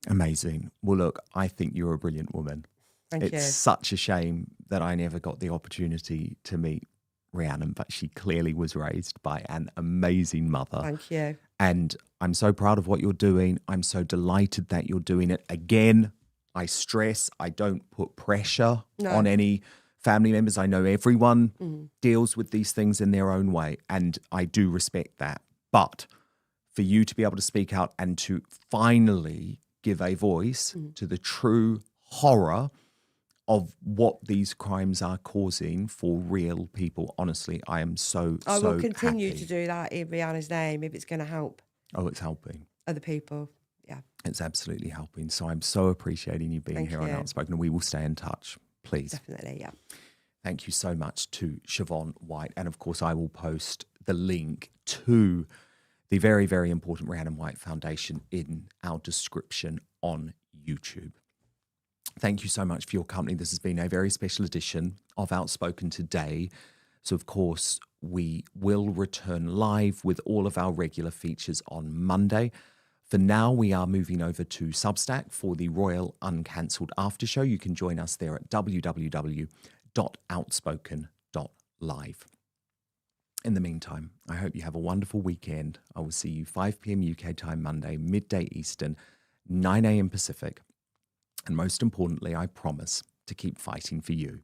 Amazing. Well, look, I think you're a brilliant woman. Thank you. It's such a shame that I never got the opportunity to meet Rhiannon, but she clearly was raised by an amazing mother. Thank you. And I'm so proud of what you're doing. I'm so delighted that you're doing it. Again, I stress, I don't put pressure on any family members. I know everyone deals with these things in their own way, and I do respect that. But for you to be able to speak out and to finally give a voice to the true horror of what these crimes are causing for real people. Honestly, I am so I will continue happy. to do that in Rhiannon's name if it's going to help. Oh, it's helping. Other people, yeah. It's absolutely helping. So I'm so appreciating you being here on Outspoken, and we will stay in touch, please. Definitely, yeah. Thank you so much to Siobhan Whyte. And of course, I will post the link to the very, very important Rhiannon Whyte Foundation in our description on YouTube. Thank you so much for your company. This has been a very special edition of Outspoken today. So, of course, we will return live with all of our regular features on Monday. For now, we are moving over to Substack for the Royal Uncancelled After Show. You can join us there at www.outspoken.live. In the meantime, I hope you have a wonderful weekend. I will see you 5 p.m. UK time Monday, midday Eastern, 9 a.m. Pacific. And most importantly, I promise to keep fighting for you.